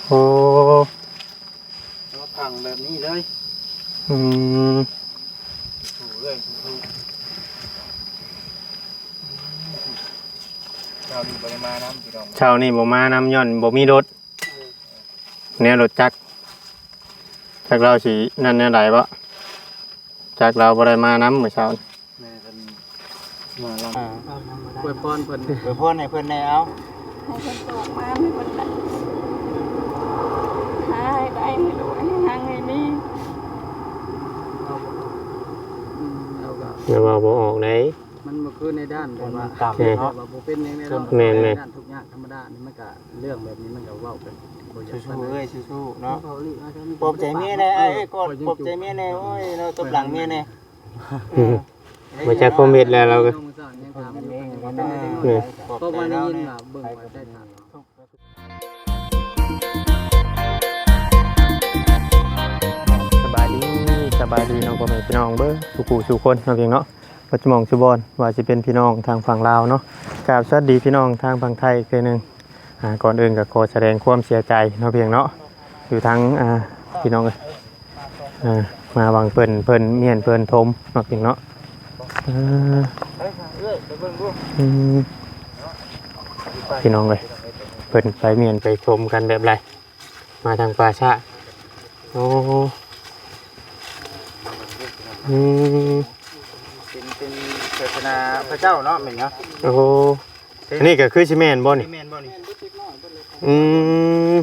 โอ้มาพังแบบนี้เลยอืมถูเลยถูเราดูปริมาณน้ำพี่น้อง เช้านี่บ่มานำย่อนบ่มีรถเนี่ยรถจักเราสินั่นแนวใดบ่จักเราบ่ได้มานำมื้อเช้าแม่เพิ่นมาลำอวยพรเพิ่น อวยพรให้เพิ่นได้เอา ให้เพิ่นตกมาให้เพิ่นได้หาให้ได้ให้รวยให้หางให้มี เราก็ อย่าว่าบ่ออกได้ มันบ่คือในด้านแบบว่า ต่ำ แต่ เนาะ ว่าบ่เป็นอย่างนี้เนาะ แม่น ด้านทุกอย่างธรรมดานี่มันก็เรื่องแบบนี้มันก็เว้ากันบ่อยาก สู้ๆเอ้ยสู้ๆเนาะป ป ลอบใจเมียแน่ไอ้กดปลอบใจเมียแน่โอ้ยเราตบหลังเมียแน่ มาจากคอมเมนต์แล้วเราก็ ยังถามอยู่ นี่ เพราะว่าได้ยินว่าเบิ่งว่าได้ถาม สบายดีน้องพ่อแม่พี่น้องเบ้อสู่ผู้สู่คนเนาะเพียงเนาะปัจจุบันชุบอนว่าสิเป็นพี่น้องทางฝั่งลาวเนาะกราบสวัสดีพี่น้องทางฝั่งไทยอีกทีนึงก่อนอื่นก็ขอแสดงความเสียใจเนาะเพียงเนาะอยู่ทั้งพี่น้องมาบางเพิ่นเมียนเพิ่นทมเนาะเพียงเนาะพี่น้องเลยเพิ่นไปเมียนไปชมกันแบบไรมาทางป่าชะโอ้เป็นศาสนาพระเจ้าเนาะแม่นเนาะ โอ้อันนี้ก็คือชิแมนบ่นี่ แม่นบ่นี่ อืม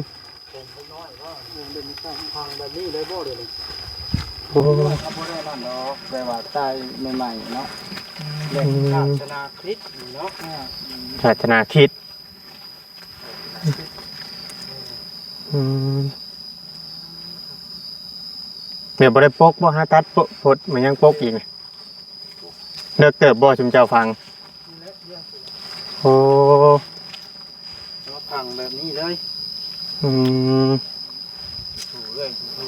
พังแบบนี้เลยบ่เดี๋ยวนี้ โอ้ เขาบ่ได้นั่นเนาะแบบว่าตายใหม่ๆเนาะเรื่องศาสนาคริสต์เนาะ ศาสนาคริสต์เดี๋ยวบ่ได้ปกบ่ฮะตัดพดมันยังปกอีกเลิกเติบบ่ชุมเจ้าฟังโอ้ มาพังแบบนี้เลย อืม ถูเลยถู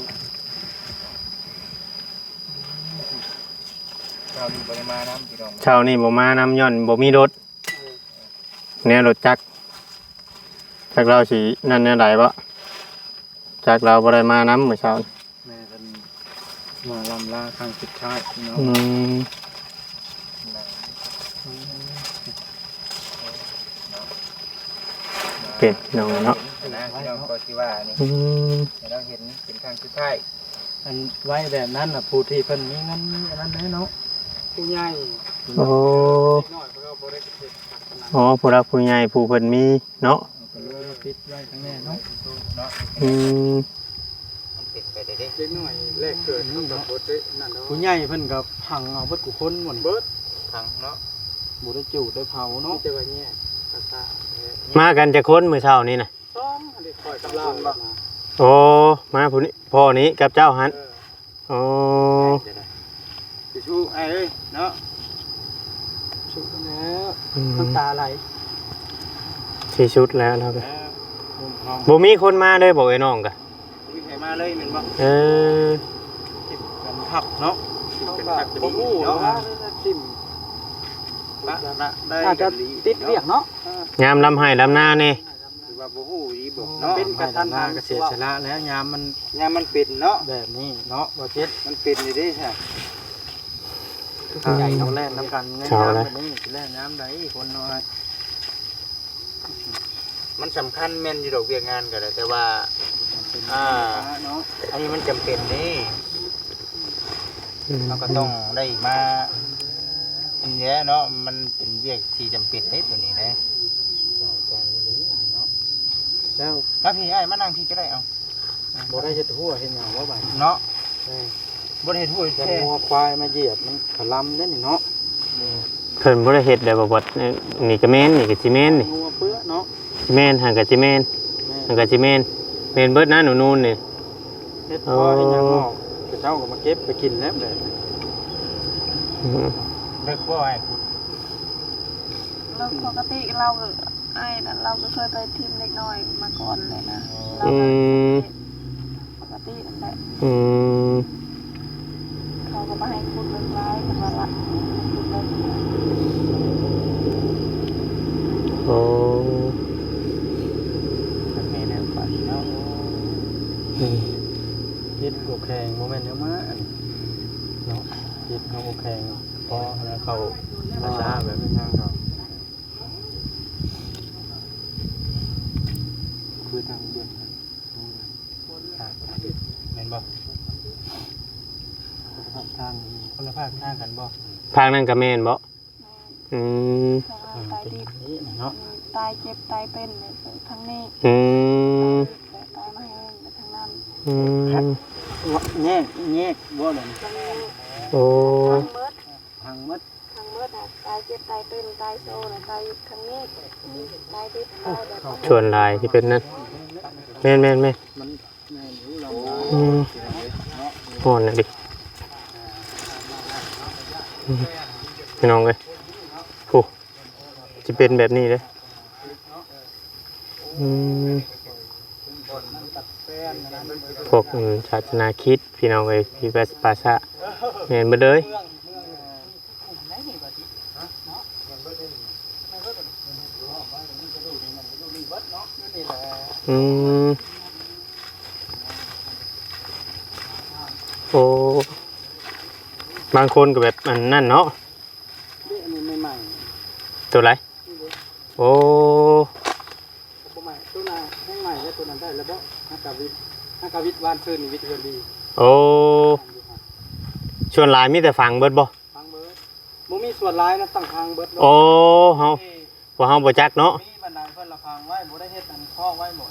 เราดูปริมาณน้ำพี่น้อง เช้านี่บ่มานำย่อนบ่มีรถเนี่ยรถจักเราสินั่นแนวใดบ่จักเราบ่ได้มานำมื้อเช้า แม่เพิ่นมาลำลาครั้งสุดท้ายเนาะ อืมเป็นน้องเนาะ นะพี่น้องก็ที่ว่านี่ อืม ให้เราเห็นเป็นครั้งสุดท้ายอันไว้แบบนั้นน่ะผู้ที่เพิ่นมีเงินอันนั้นแน่เนาะ ผู้ใหญ่ โอ้ น้อยเพิ่นก็บ่ได้เฮ็ดศาสนา อ๋อผู้รักผู้ใหญ่ผู้เพิ่นมีเนาะ ก็เลยปิดไว้ทั้งแน่เนาะเนาะ อืม มันปิดไปได้เด้ เด็กน้อยแรกเกิดมันก็บ่ได้นั่นเนาะ ผู้ใหญ่เพิ่นก็พังเอาเบิดกูคนหมด เบิด พังเนาะบ่ได้จูดได้เผา เนาะ เนาะ แต่ว่าเนี่ยภาษา มากันจะค้นมื้อเช้านี้น่ะ ซ้อมอันนี้คอยกับเรามา โอ้มาผู้นี้พ่อนี้กับเจ้าหันโอ้ สิชูไอ้เอ้ยเนาะ ชุดแล้วน้ำตาไหล สิชุดแล้วเราก็ ผมพร้อม บ่มีคนมาเลยบอกไอ้น้องกะ มีใครมาเลยแม่นบ่ เออ ติดกันทับเนาะติด เขา กัน ก็ ทับจะ บ่ ดี ฮู้ เนาะ ว่าทิ่ม ละได้ อาจจะติดเวียกเนาะ ยามลำไห้ลำหน้านี่ หรือว่าบ่ฮู้อีบ่เนาะ เป็นกระทันหัน เกษตรชละแล้วยามมันเป็นเนาะแบบนี้เนาะบ่เจ็ดมันเป็นอยู่เด้ใช่ ใหญ่เขาแล่นน้ำกัน เช้าแล้ว แบบนี้สิแล่น้ำใดคนน้อยมันสำคัญแม่นอยู่ดอกเวียกงานก็ได้แต่ว่าเนาะอันนี้มันจำเป็นนี่เราก็ต้องได้มาอันนี้เนาะมันเป็นเวียกที่จำเป็นนิดตัวนี้นะแล้วมาพี่ไอ้มานั่งพี่ก็ได้เอา บ่ได้เฮ็ดหัวเฮ็ดหยังว่าบัด เนาะบ่ได้เฮ็ดหัว แต่ แค่ งัวควายมาเหยียบมันขลำเด้นี่เนาะ เพิ่นบ่ได้เฮ็ดได้บ่บ่นี่ก็แม่นนี่ก็สิแม่นนี่ งัวเปื้อเนาะ สิแม่นหันก็สิแม่นหันก็สิแม่นแม่นเบิดนะหนูนูนนี่ เฮ็ดพอเฮ็ดหยังออกเจ้าก็มาเก็บไปกินแล้วแบบ อืม เลิกบ่ไอ้ เราปกติเราก็ไอ้นั่นเราก็เคยไปทีมเล็กน้อยมาก่อนเลยนะเรา อืม ปกตินั่นแหละ อืม เขาก็มาให้คุณเป็นร้ายกันมาละคุณเลย โอ้ แม่เนี่ยป่านนี้เนาะ คิดโอเคโมเมนต์เยอะมากเนาะคิดเขาโอเคพอแล้วเขาภาษาแบบนี้เขาคือทางเบื้องเห็นบ่ทางคนละภาคทางกันบ่ ทางนั้นก็แม่นบ่อืม ตายดิบ เนาะ ตายเจ็บตายเป็นเลยทั้งนี้ อืม ตายมาแห้งไปทั้งนั้น อืม แยกบ่เลย โอ้ ทั้งเบิด ทางมัด ทั้งเบิดตายเจ็บตายเป็นตายโซ่ตายทั้งนี้ตายดิบตายแบบ ชวนลายที่เป็นนั่นแม่น มันแม่รู้เรา อืมห่อนน่ะดิอืมพี่น้องเอ้ยโอ้จะเป็นแบบนี้เลยอืมพวกศาสนาคริดพี่น้องเอ้ยพี่ภาษาแม่นบ่เลยอืมโอ้บางคนก็แบบอันนั่นเนาะ อันนี้ใหม่ ตัวไรโอ้ ตัวใหม่ตัวน่ะให้ใหม่แล้วตัวนั้นได้แล้วบ่ฮักกาวิทวานซื่นนี่วิทย์เพิ่นดี โอ้ชวนลายมีแต่ฟังเบิดบ่ ทางเบิดบ่มีส่วนหลายนะตั้งทางเบิด โอ้เฮาว่าเฮาบ่จักเนาะ มีบันไดเพิ่นละพังไว้บ่ได้เฮ็ดอันข้อไว้หมด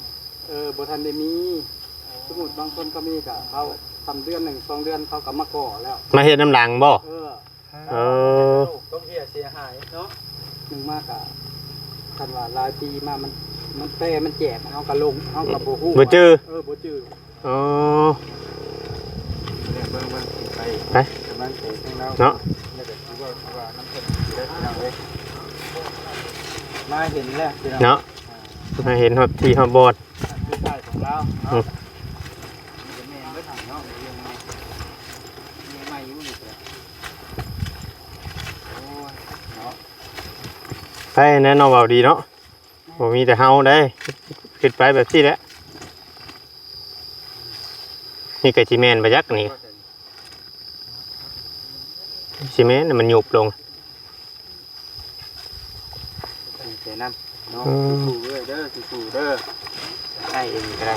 บ่ทันได้มีสมมุติบางคนก็มีก็เขาทำเดือน1 2เดือนเขาก็มาก่อแล้ว มาเฮ็ดน้ำหลังบ่เออ ต้องเสียหายเนาะนึงมากอ่ะคันว่าหลายปีมามันแปรมันแจกเฮาก็ลงเฮาก็บ่ฮู้ บ่จื้อ บ่จื้อ อ๋อ เนี่ยเบิ่งไป ไป กำลังเตะข้างเรา เนาะ แล้วก็คิดว่าน้ำเพิ่นสิได้พี่น้องเอ้ยมาเห็นแล้วพี่น้อง เนาะมาเห็นฮอดที่ฮอดบอด คือใต้ของเราเนาะนี่ก็แม่นเบิดหังเนาะเรื่องใหม่ใหม่อยู่นี่แหละโอ้ยเนาะ ไปแน่นอนเว้าดีเนาะบ่มีแต่เฮาได้คิดไปแบบนี้แหละนี่ก็สิแม่นบ่จักนี่สิแม่นน่ะมันยุบลง เสียน้ำเนาะสู้ๆเด้อสู้ๆเด้อให้เองก็ได้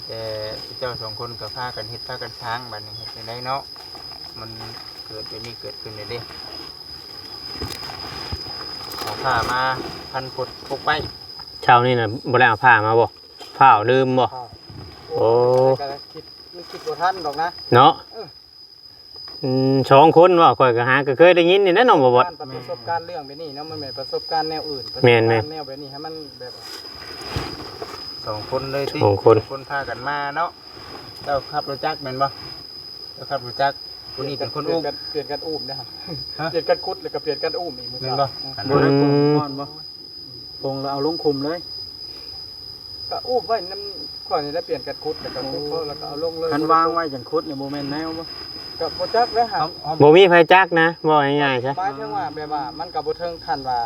แต่เจ้าสองคนก็พากันเฮ็ดพากันช้างบัดนี้เฮ็ดจังไดเนาะมันเกิดเป็นนี่เกิดขึ้นได้เด้เอาผ้ามาพันกดพกไว้ เช้านี่น่ะบ่ได้เอาผ้ามาบ่ผ้าเอาลืมบ่โอ้ มันคิดบ่ทันดอกนะ เนาะสองคนว่าข่อยก็หาก็เคยได้ยินนี่แหละน้องบ่บ่ ประสบการณ์เรื่องแบบนี้เนาะมันไม่ประสบการณ์แนวอื่นประสบ แม่ การ น ณ์ แม่น แนวแบบนี้ให้มันแบบสองคนเลยที่ สองคน คนพากันมาเนาะเจ้าขับรถจักรแม่นบ่เจ้าขับรถจักรคนนี้เป็นคนอุ้มเปลี่ยนกันอุ้มนะครับเปลี่ยนกันคุดแล้วก็เปลี่ยนกันอุ้มอีกมื้อเช้าบ่ได้ปงก่อนบ่ปงแล้วเอาลงคุมเลยก็อุ้มไว้นำก่อนนี่ได้เปลี่ยนกันคุดแล้วก็คุดแล้วก็เอาลงเลยคันวางไว้จังคุดเนี่ยโมเมนต์แนวบ่ก็บ่จักเลยฮะ บ่มีไผจักนะบ่ง่ายๆใช่ หมายถึงว่าแบบว่ามันก็บ่ถึงขั้นว่า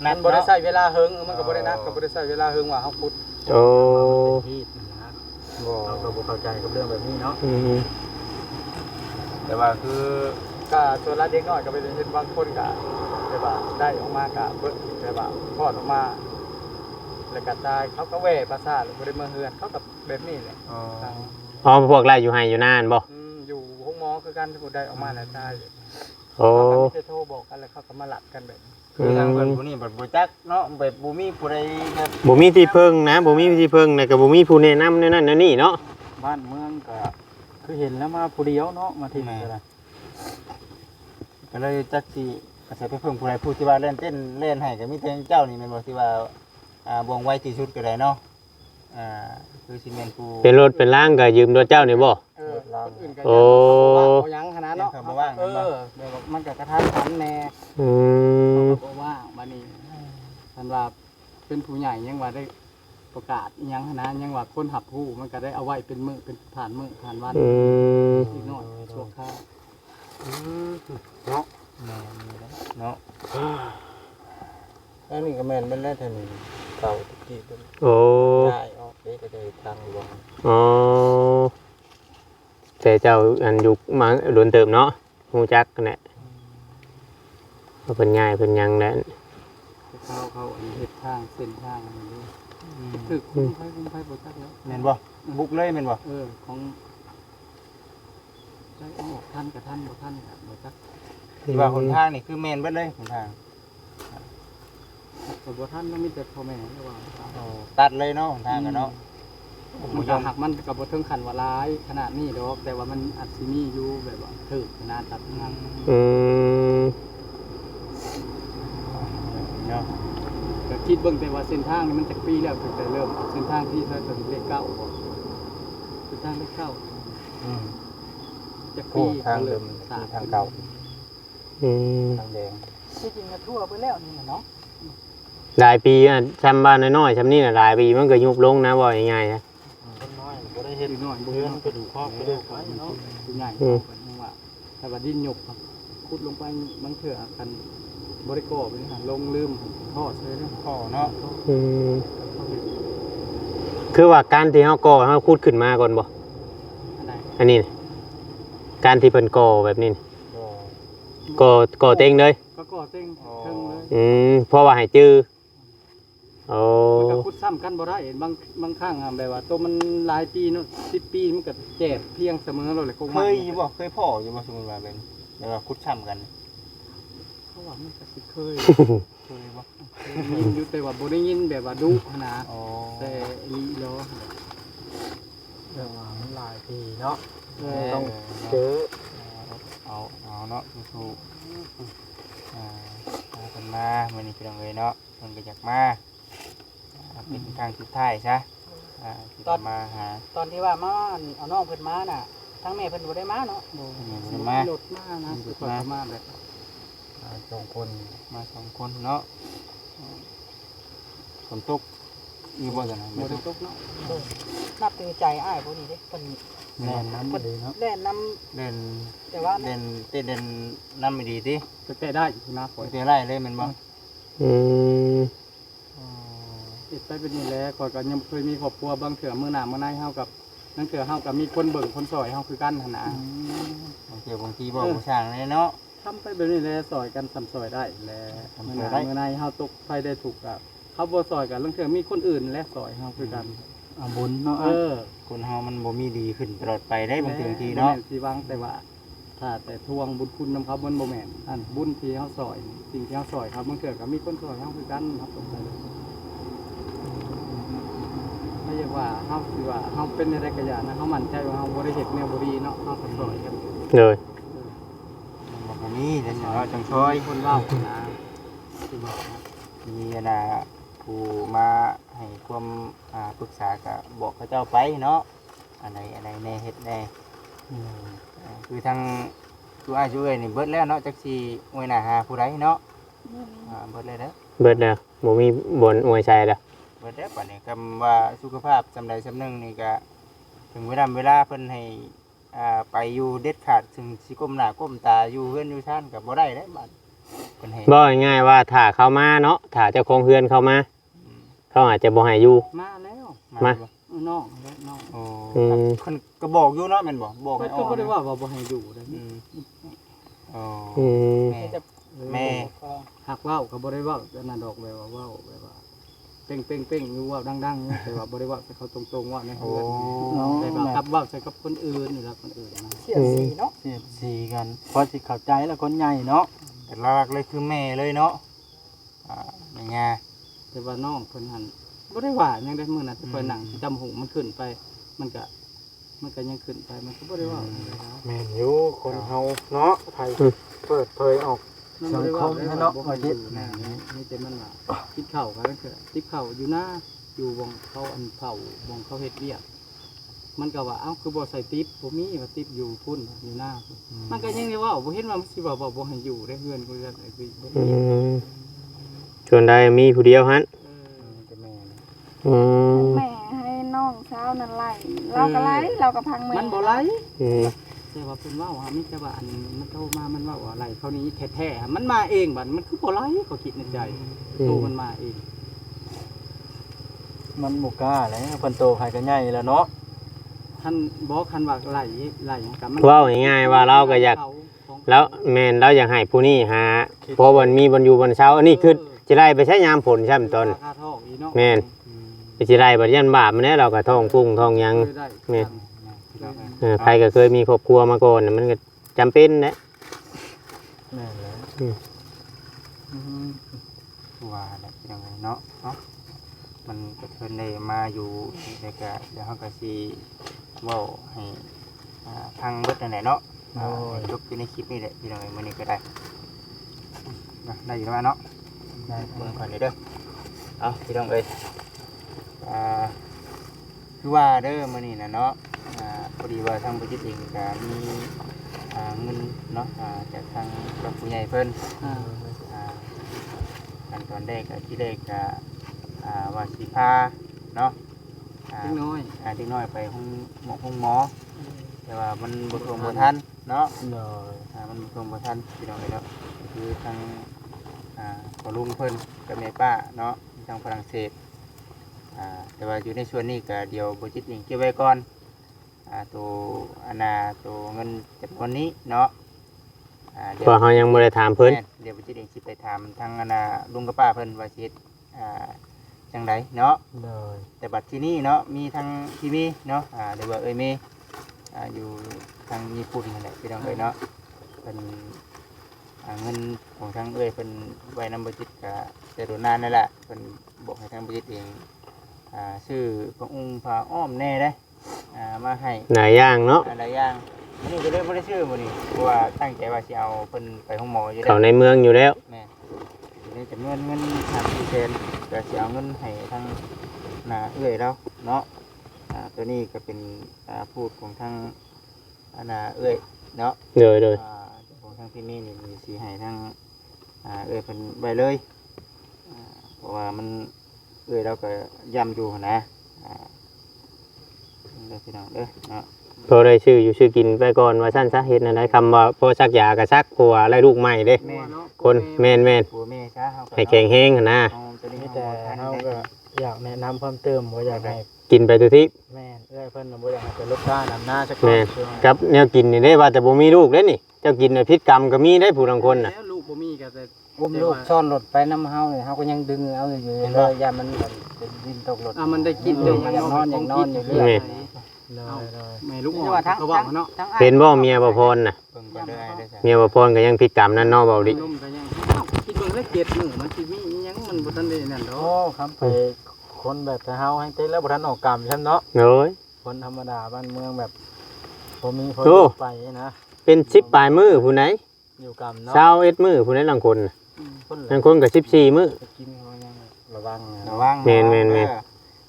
มันบ่ได้ใช้เวลาเฮิงมันก็บ่ได้นัดก็บ่ได้ใช้เวลาเฮิงว่าเฮาคุด โอ้ เราก็บ่เข้าใจกับเรื่องแบบนี้เนาะ อืม แต่ว่าคือก็ส่วนละเด็กน้อยก็ไปเห็นบางคนก็แบบว่าได้ออกมาก็เบิ่งแบบว่าคลอดออกมาแล้วก็ตายเขาก็แหว่ประสาทบ่ได้มาเฮือนเขาก็แบบนี้แหละ อ๋อพวกไล่อยู่ไห้อยู่นานบ่ อยู่ห้องหมอคือกันที่ผู้ได้ออกมาแล้วตาย โอ้ เขาก็มีแต่โทรบอกกันแล้วเขาก็มาหลัดกันแบบคือทางเพิ่นผู้นี้บ่จักเนาะแบบบ่มีผู้ใดแบบ บ่มีที่พึ่งนะบ่มีที่พึ่งนะก็บ่มีผู้แนะนำแนวนั้นแนวนี้เนาะ บ้านเมืองก็คือเห็นแล้วมาผู้เดียวเนาะมาที่นี่ก็ได้ก็เลยจักสิอาศัยไปเพิ่งผู้ใดผู้ที่ว่าเล่นเต้นเล่นให้ก็มีแต่เจ้านี่แม่นบ่ที่ว่าบ่งไวที่สุดก็ได้เนาะคือสิแม่นผู้ เป็นรถเป็นล่างก็ยืมรถเจ้านี่บ่ คนอื่นก็ โอ้ บ่ยังขนาดเนาะบ่ว่างแบบมันก็กระทันหันแน่ อืม บ่ว่างบัดนี้ท่านว่าเป็นผู้ใหญ่ยังว่าได้ประกาศอิหยังหั้นนะยังว่าคนหับผู้มันก็ได้เอาไว้เป็นมื้อเป็นผ่านมื้อผ่านวัน อืม อีกหน่อยชั่วคราวเนาะเนาะอันนี้ก็แม่นมันได้เท่านี้เก่าตะกี้ตัว โอ้ ได้ออก เด็กก็ได้ทางบ่ อ๋อแต่เจ้าอันอยู่มาโดนเติมเนาะฮู้จักกันแหละว่าเพิ่นง่ายเพิ่นหยังแหละ เขาเฮ็ดทางเส้นทางอันนี้ถึกคุ้มไผบ่จักแล้ว แม่นบ่บุกเลยแม่นบ่ ของใช้ออกทันกับทันบ่ทันกับบ่จัก ที่ว่าหนทางนี่คือแม่นเบิดเลยหนทาง ก็บ่ทันมันมีแต่พ่อแม่ระว่า ตัดเลยเนาะหนทางกันเนาะ มันก็หักมันก็บ่ถึงขั้นว่าร้ายขนาดนี้ดอกแต่ว่ามันอาจสิมีอยู่แบบว่าถึกขนาดตัดทาง อืม เนาะ ก็คิดเบิ่งแต่ว่าเส้นทางนี่มันจักปีแล้วตั้งแต่เริ่มเส้นทางที่เท่าตอนเลข9บ่เส้นทางเลข9 อืม จัก โอ้ ปี ทางเดิมทางเก่า อืม ทางแดง ที่จริงก็ทั่วไปแล้วนี่เนาะ หลายปีอ่ะชำบ้านน้อยๆชำนี่น่ะหลายปีมันก็ยุบลงนะว่าง่ายๆนะ ต้นน้อยบ่ได้เฮ็ด น้อยบ่ เพื่อน เนาะ ก็ดูครอบไปเรื่อยไปเนาะ ใหญ่ว่าแต่ว่าดินหยกครับขุดลงไปมันเถื่อกันบริโภคไปนี่ฮะลงลืมทอดเลยนะ พ่อเนาะ อืมคือว่าการที่เฮาก่อเฮาขุดขึ้นมาก่อนบ่ อันใด อันนี้นี่การที่เพิ่นก่อแบบนี้นี่ ก็ ก่อเต็งเลย ก็ก่อเต็งเทิงเลย อืมเพราะว่าให้จื้อโอ้ มันก็ขุดซ้ำกันบ่ได้บางครั้งแบบว่าตัวมันหลายปีเนาะ10 ปีมันก็แจบเพียงเสมอเลยคง เคยอยู่บ่เคยพ่ออยู่บ่สมมุติว่าเป็นแล้วก็คุดช้ำกัน เขาว่ามันก็สิเคย เคยบ่ ยินอยู่แต่ว่าบ่ได้ยินแบบว่าดุนะ อ๋อ แต่ลีล้อ เรื่องว่ามันหลายปีเนาะ ต้อง เจอเอาเนาะสู้มาเพิ่นมามื้อนี้พี่น้องเอ้ยเนาะเพิ่นก็อยากมาเป็นครั้งสุดท้ายซะที่จะมาหา ตอนที่ว่ามาเอาน้องเพิ่นมาน่ะทั้งแม่เพิ่นบ่ได้มาเนาะ เพิ่นมา รถมานะคือคนมาแบบ 2 คนมา2 คนเนาะฝนตกมีบ่ซั่นน่ะ บ่ได้ตกเนาะนับถือใจอ้ายพวกนี้เด้เพิ่น แม่นน้ำดีเนาะ แล่นน้ เด่น ำแต่ว่า เด่นเด่นน้ำไม่ดีติ จะแก้ได้อยู่นะปล่อย เตียไล่เลยแมันบ่ อืม ติดไปเป็นนี่แหละก่อนก็ยังเคยมีครอบครัวบางเถื่อมื้อหน้ามื้อในเฮากับนั่นเถื่อเฮากับมีคนเบิ่งคนซอยเฮาคือกันหั่นน่ะ บางทีบอกผู้ช่างเลยเนาะ ทำไปแบบนี้แหละซอยกันซำซอยได้แหละมื้อหน้ามื้อในเฮาตกไฟได้ถูกกับเขาบ่ซอยกันลางเถื่อมีคนอื่นและซอยเฮาคือกัน บุญเนาะ เออ คนเฮามันบ่มีดีขึ้นตลอดไปได้บางทีเนาะ แม่สิวางแต่ว่าถ้าแต่ทวงบุญคุณนำเขามันบ่แม่นอันบุญที่เฮาซอยสิ่งที่เฮาซอยครับบางเถื่อก็มีคนซอยเฮาคือกันครับตรงไปเลยไม่ใช่ว่าเฮาสิว่าเฮาเป็นในรายกระยานะเฮามั่นใจว่าเฮาบ่ได้เฮ็ดแนวบ่ดีเนาะเฮาก็ซอยกัน เลย มันบ่มีเด้เนาะจังช่วย คนเว้านะ มีน่ะผู้มาให้ความปรึกษาก็บอกเขาเจ้าไปเนาะอะไรแน่เฮ็ดแน่คือทางตัวอ้ายช่วยนี่เบิดแล้วเนาะจักสิอวยหน้าหาผู้ใดเนาะเบิดแล้วเด้อ เบิดแล้วบ่มีบ่นอวยใจแล้ว เบิดแล้วป่านนี้คำว่าสุขภาพจำใดจำหนึ่งนี่ก็ถึงเวลาเพิ่นให้ไปอยู่เด็ดขาดถึงสิก้มหน้าก้มตาอยู่เฮือนอยู่ชานก็บ่ได้เด้บัดเพิ่นให้ บ่ง่ายๆว่าถ้าเข้ามาเนาะถ้าเจ้าของเฮือนเข้ามา เขาอาจจะบ่ให้อยู่ มาแล้ว มา น้องน้อง โอ้เพิ่นก็บอกอยู่เนาะแม่นบ่บอกให้อ ก็ อก บ่ได้ว่าบ่ให้อยู่ได้ โอ้ อืม แม่ หักเว้าก็บ่ได้เว้าแต่นั่นดอกแบบว่าเว้าแบบว่าเป้งๆอยู่เว้าดังๆแต่ว่าบ่ได้เว้าใส่เขาตรงๆว่าในเฮือนแต่ว่าครับเว้าใส่กับคนอื่นนี่ล่ะคนอื่นนะ เสียดสีเนาะ เสียดสีกันพอสิเข้าใจแล้วคนใหญ่เนาะแต่หลักๆเลยคือแม่เลยเนาะแม่ย่า แต่ว่าน้องเพิ่นหั่นบ่ได้ว่าหยังได้มื้อนั้นที่เพิ่นนั่งจำหูมันขึ้นไป มันก็ยังขึ้นไปมันก็บ่ได้ว่าอะไรนะ แม่นอยู่คนเฮาเนาะไผเปิดเผยออก มันบ่ได้ว่าเนาะบ่ได้นะนี่แต่มันว่าติดเข่ากันคือติดเข่าอยู่หน้าอยู่วงเขาอันเผาวงเขาเฮ็ดเวียกมันก็ว่าเอ้าคือบ่ใส่ติ๊บบ่มีว่าติ๊บอยู่พุ่นอยู่หน้าพุ่นมันก็ยังได้ว่าบ่เห็นว่ามันสิว่าบ่ให้อยู่ได้เฮือนกูจะไอ้พี่บ่ อื มี มชวนได้มีผู้เดียวหั่น แต่แม่ อืม แม่ให้น้องเช้านั่นไล่เราก็ไล่เราก็พังแม่ มันบ่ไหล อืม แต่ว่าเพิ่นเว้าว่ามีแต่ว่าอันมันโทรมามันเว้าว่าไหลเขานี้แท้ๆมันมาเองบัดมันคือบ่ไหลเขาคิดในใจโตมันมาเอง มันบ่กล้าแล้วเพิ่นโตให้ก็ใหญ่แล้วเนาะคันบ่คันว่าไหลกับมัน เว้าง่ายๆว่าเราก็อยากแล้วแม่นเราอยากให้ผู้นี้หาเพราะวันมีวันอยู่วันเช้าอันนี้คือสิไล่ไปใช้ยามผลใช่มั้ยตอนแม่นสิไล่บัดยันบาปมันแน่เราก็ท้องกุ้งท้องหยังแม่นใครก็เคยมีครอบครัวมาก่อนมันก็จำเป็นนะ แม่นแล้วว่าแหละยังไงเนาะมันก็เพิ่นได้มาอยู่แต่ก็เดี๋ยวเฮาก็สิเว้าให้พังเบิดนั่นแหละเนาะจบอยู่ในคลิปนี่แหละพี่น้องมื้อนี้ก็ได้ได้อยู่แล้วเนาะได้เบิ่งก่อนเด้อเอาพี่น้องเอ้ยคือว่าเด้อมื้อนี้น่ะเนาะพอดีว่าทางบ่จิตเองก็มีเงินเนาะจากทางผู้ใหญ่เพิ่นขั้นตอนแรกก็ที่แรกก็ว่าสิพาเนาะเด็กน้อยไปห้องหมอแต่ว่ามันบ่ตรงบ่ทันเนาะมันบ่ตรงบ่ทันพี่น้องเอ้ยเนาะคือทางพ่อลุงเพิ่นกับแม่ป้าเนาะทางฝรั่งเศสแต่ว่าอยู่ในส่วนนี้ก็เดี๋ยวบ่จิตเองเก็บไว้ก่อนตัวตัวเงินจำนวนนี้เนาะเพราะเฮายังบ่ได้ถามเพิ่นเดี๋ยวบ่จิตเองสิไปถามทางลุงกับป้าเพิ่นว่าสิเฮ็ดจังไดเนาะแต่บัดที่นี่เนาะมีทางทีวีเนาะเดี๋ยวว่าเอ้ยเมอยู่ทางญี่ปุ่นนั่นแหละพี่น้องเอ้ยเนาะเป็นเงินของทางเอ้ยเป็นไว้นำบ่จิตก็แต่โดนนานนั่นแหละเป็นบอกให้ทางบ่จิตเองซื้อพระองค์พระอ้อมแน่ได้มาให้หลายอย่างเนาะหลายอย่างนี่ก็เลยบ่ได้ซื้อมื้อนี้เพราะว่าตั้งใจว่าสิเอาเพิ่นไปห้องหมออยู่แล้วเขาในเมืองอยู่แล้วแม่ในจำนวนเงิน3,000,000ก็สิเอาเงินให้ทางเอ้ยแล้วเนาะตัวนี้ก็เป็นพูดของทางเอ้ยเนาะเลยของทางพี่นี่มีสีให้ทางเอ้ยเป็นใบเลยเพราะว่ามันเอ้ยเราก็ย้ำอยู่นะเด้อพี่น้องเด้อเนาะพอได้ชื่ออยู่ชื่อกินไปก่อนว่าซั่นซะเฮ็ดนั่นได้คำว่าพอซักยาก็ซักผัวไล่ลูกใหม่เด้คนแม่นผัวแม่ซะเฮาให้แข็งแรงนะแต่เฮาก็อยากแนะนำเพิ่มเติมบ่อยากให้กินไปทุกที่แม่เอ้ยเพิ่นบ่อยากให้ไปลดค่าน้ำหน้าสักแม่กับแนวกินนี่ได้ว่าแต่บ่มีลูกเด้นี่เจ้ากินพิษกรรมก็มีได้ผู้บางคนน่ะลูกบ่มีก็แต่อุ้มลูกซ่อนรถไปน้ำเฮานี่เฮาก็ยังดึงเอาอยู่เลยยามันเป็นดินตกรถมันได้กินอยู่อย่างนอนอยู่เรื่อยแม่ลูกก็บอกเนาะเป็นบ่เมียบ่พรน่ะเมียบ่พรก็ยังพิษกรรมนั่นเนาะเบาดิคิดเบิ่งได้7มื้อมันสิมีอีหยังมันบ่ทันได้นั่นดอกครับไปคนแบบเฮาให้เต้แล้วบ่ทันออกกรรมซั่นเนาะโอ้ยคนธรรมดาบ้านเมืองแบบบ่มีคนไปนะเป็น10ปลายมื้อผู้ไหนอยู่กรรมเนาะ21มื้อผู้ไหนบางคนบางคนก็14มื้อกินระวังแม่น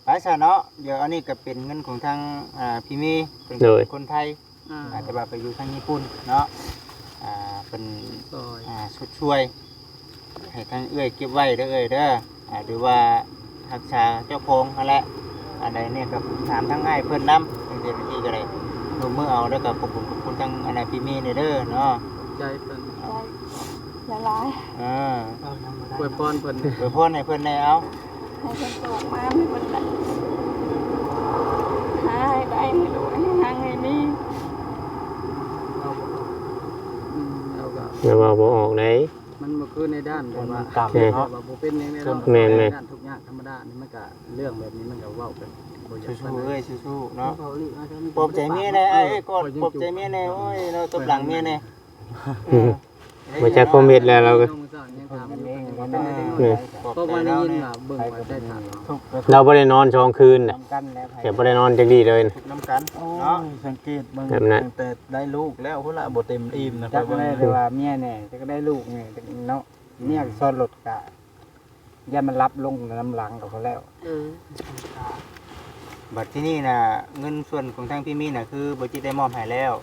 ไปซะเนาะเดี๋ยวอันนี้ก็เป็นเงินของทางพี่มีเป็นคนไทยแต่ว่าไปอยู่ทางญี่ปุ่นเนาะเป็นช่วยให้ทางเอื้อยเก็บไว้เด้อหรือว่ารักษาเจ้าของนั่นแหละอะไรเนี่ยก็ถามทั้งอ้ายเพิ่นนำตั้งแต่ที่ก็ได้ลงมือเอาแล้วก็ขอบคุณทั้งพี่มีนี่เด้อเนาะใจเพิ่นละลายอวยพรเพิ่นอวยพรให้เพิ่นได้เอาให้เพิ่นตกมาให้เพิ่นได้ให้ได้ให้รวยให้หางให้มีแล้วว่าบ่ออกได้มันบ่คือในด้านแบบว่ากรรมเนาะบ่เป็นอย่างนี้เนาะด้านทุกอย่างธรรมดานี่มันก็เรื่องแบบนี้มันก็เว้ากันบ่อยากสู้เอ้ยสู้ๆเนาะปลอบใจเมียแน่เอ้ยกอดปลอบใจเมียแน่โอ้ยเราตบหลังเมียแน่บ่จักความเฮ็ดแล้วเราก็เพราะว่าได้ยินว่าเบิ่งว่าได้ถามเราบ่ได้นอน2คืนน่ะแต่บ่ได้นอนจักดีเลยน้ำกันเนาะสังเกตเบิ่งแต่ได้ลูกแล้วพุ่นล่ะบ่เต็มอิ่มนะจักได้แต่ว่าเมียแน่จักได้ลูกแน่เนาะเมียซ้อนรถกะย่ามันรับลงน้ำหลังกับเขาแล้วบัดที่นี่น่ะเงินส่วนของทางพี่มีน่ะคือบ่จิตได้มอบให้แล้ว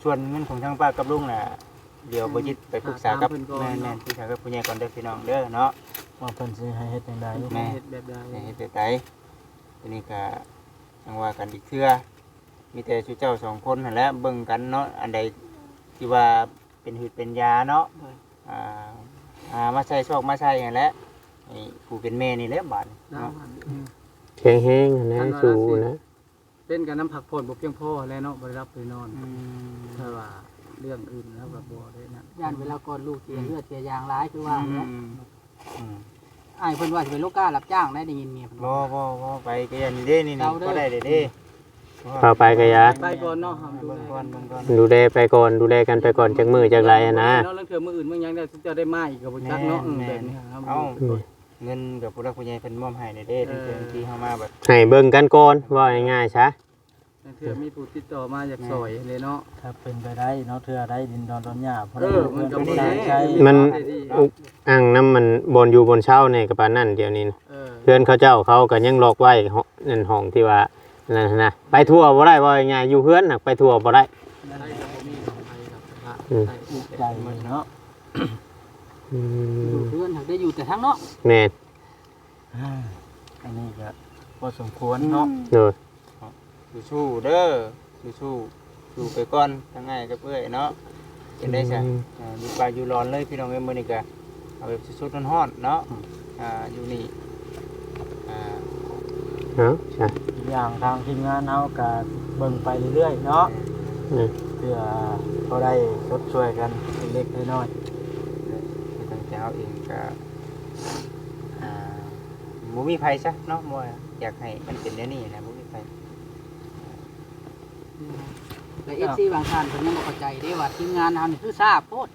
ส่วนเงินของทางป้ากับลุงน่ะเดี๋ยวบ่จิตไปปรึกษากับแม่ปรึกษากับผู้ใหญ่ก่อนเด้อพี่น้องเด้อเนาะว่าเพิ่นสิให้เฮ็ดจังได๋แม่เฮ็ดแบบใดเฮ็ดแบบใดทีนี้ก็จังว่ากันอีกเทื่อมีแต่ชูเจ้า2คนนั่นแหละเบิ่งกันเนาะอันใดที่ว่าเป็นหืดเป็นยาเนาะมาใส่ซอกมาใส่นั่นแหละผู้เป็นแม่นี่แหละบาดเนาะ ข็งแห้งนะสู้นะ เป็นการน้ำผักผ่อนบ่เพียงพอแล้วเนาะบ่ได้รับไปนอนถ้าว่าเรื่องอื่นแล้วก็บ่ได้นะ ย่านเวลาก่อนลูกเสียเลือดเสียยางร้ายคือว่า อืม อ้ายเพิ่นว่าสิเป็นลูกก้ารับจ้างได้ยินเมียเพิ่น บ่ไปก็ยันเด้นี่ก็ได้เด้ พาไปก็ยา ไปก่อนเนาะ เบิ่งก่อน ดูแลไปก่อนดูแลกันไปก่อนจักมือจักไรอะนะ เนาะแล้วเถื่อมื้ออื่นมื้อยังได้จะได้มาอีกก็บ่จักเนาะแบบนี้ครับ เอ้าเงินกับผู้รักผู้ใหญ่เพิ่นมอบให้ในเด้ทั้งที่เฮามาแบบ ให้เบิ่งกันก่อนว่าง่ายๆซะ เถื่อมีผู้ติดต่อมาอยากซอยเลยเนาะ ถ้าเป็นไปได้เนาะเทื่อได้ดินดอนต้นหญ้าเพราะ มันก็บ่ ได้ ได้ ใช้ มันอ่างน้ำมันบนอยู่บนเช่าเนี่ยกับปานนั่นเดี๋ยวนี้นะเพื่อนเขาเจ้าเขาก็ยังล็อกไว้นั่นห้องที่ว่านั่นนะไปทั่วบ่ได้ว่าง่ายอยู่เพื่อนน่ะไปทั่วบ่ได้ ได้ก็บ่มีของไผกับพระ ใจมันเนาะ อืม อยู่เพื่อนหักได้อยู่แต่ทั้งเนาะ แม่น อันนี้ก็พอสมควรเนาะ โดย สู้เด้อสู้ไปก่อนทั้งง่ายกับเอ้ยเนาะเป็นได้ใช่อยู่ปลาอยู่ร้อนเลยพี่น้องเอ้ยมื้อนี้ก็เอาแบบสุดๆร้อนๆเนาะอยู่นี่ เนาะใช่ อย่างทางทีมงานเฮาก็เบิ่งไปเรื่อยๆเนาะ อืม เพื่อเขาได้ชดช่วยกันเล็กๆน้อย ทางเจ้าเองก็บ่มีไผซะเนาะบ่อยากให้มันเป็นอย่างนี้นะบ่มีไผ ๆแต่ FC บางท่านเพิ่นยังบ่เข้าใจเด้ว่าทีมงานเฮานี่คือทราบโพด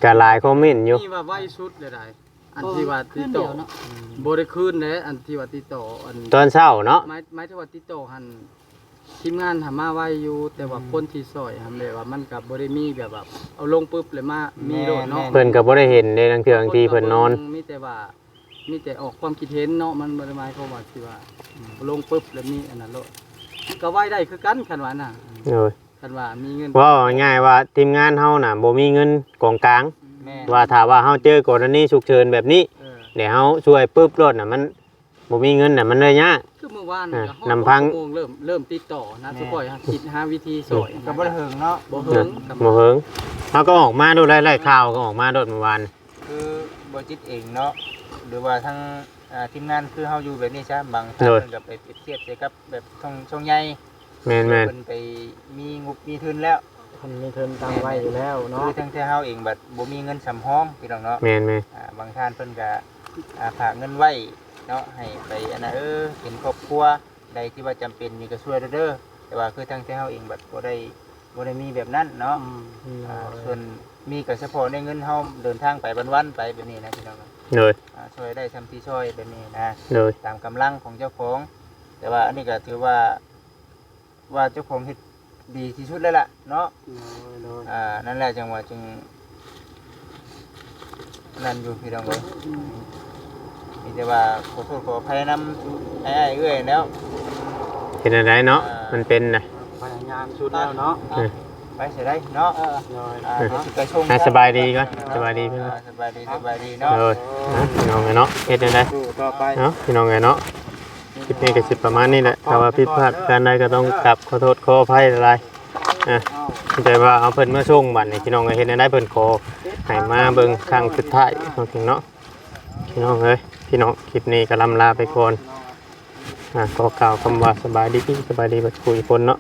ก็หลายคอมเมนต์อยู่ นี่ว่าไว้สุดเลยได้อันที่ว่าติ ขึ้ ด น ต่ เดี อ ยวเนาะ บ่ได้คืนเด้อันที่ว่าติดต่ออัน ตอนเช้าเนาะ หมายถึงว่าติดต่อหันทีมงานหามาไว้อยู่แต่ว่าคนที่ซอยทำเลยว่ามันก็บ่ได้มีแบบว่าเอาลงปุ๊บเลยมามีโดดเนาะ เพิ่นก็บ่ได้เห็นในบางเทื่อบางทีเพิ่นนอน มีแต่ว่ามีแต่ออกความคิดเห็นเนาะมันบ่ได้หมายความว่าสิว่าลงปุ๊บแล้วมีอันนั้นโลดก็ไว้ได้คือกันคันว่าน่ะ โดย คันว่ามีเงิน ว่าง่ายๆว่าทีมงานเฮาน่ะบ่มีเงินกองกลาง แม่ ว่าถ้าว่าเฮาเจอกรณีฉุกเฉินแบบนี้ เดี๋ยวเฮาช่วยปึ๊บรถน่ะมันบ่มีเงินน่ะมันเลยยาก คือเมื่อวาน นำพัง ชั่วโมงเริ่มติดต่อนะทุกคนคิดหาวิธีซอย ก็บ่ได้เฮิงเนาะ บ่เฮิงกับ บ่เฮิงเฮาก็ออกมาดูไล่ๆข่าวก็ออกมาโดดเมื่อวาน คือบ่จิตเองเนาะหรือว่าทั้งทีมงานคือเฮาอยู่แบบนี้ซะบางท่านเพิ่นก็ไปเปรียบเทียบใส่กับแบบช่องใหญ่ แม่น เพิ่นไปมีงบมีทุนแล้ว เพิ่นมีทุนตั้งไว้อยู่แล้ว คื เนาะ อทั้งที่เฮาเองบัดบ่มีเงินสำรองพี่น้องเนาะ ๆแม่น บางท่านเพิ่นก็ฝากเงินไว้เนาะให้ไปอันน่ะเป็นครอบครัวใดที่ว่าจำเป็นนี่ก็ช่วยเด้อแต่ว่าคือทั้งที่เฮาเองบัดบ่ได้มีแบบนั้นเนาะส่วนมีก็เฉพาะในเงินเฮาเดินทางไปวันๆไปแบบนี้นะพี่น้อง ๆเลย ช่วยได้ทำที่ช่วยแบบนี้นะ เลย ตามกำลังของเจ้าของ แต่ว่าอันนี้ก็ถือว่าเจ้าของเฮ็ดดีที่สุดแล้วล่ะเนาะนั่นแหละจังหวะจึงนั่นอยู่พี่น้องเลยมีแต่ว่าขอโทษขออภัยนำไอ้เอ้ยแล้ว เห็นอะไรเนาะมันเป็นน่ะ พยายามสุดแล้วเนาะ ไปเสียได้เนาะไปชม สบายดีก่อนสบายดีพี่น้อง สบายดีเนาะ เลยพี่น้องไงเนาะเฮ็ดจังได๋ ต่อไป เนาะพี่น้องไงเนาะคลิปนี้ก็สิประมาณนี้แหละถ้าว่าผิดพลาดการใดก็ต้องกลับขอโทษขออภัยหลายๆแต่ว่าเอาเพิ่นมาส่งบัดนี้พี่น้องก็เฮ็ดได้เพิ่นขอให้มาเบิ่งครั้งสุดท้ายเนาะพี่น้องพี่น้องเอ้ยพี่น้องคลิปนี้ก็ลำลาไปก่อนขอกล่าวคำว่าสบายดีบัดคุยคนเนาะ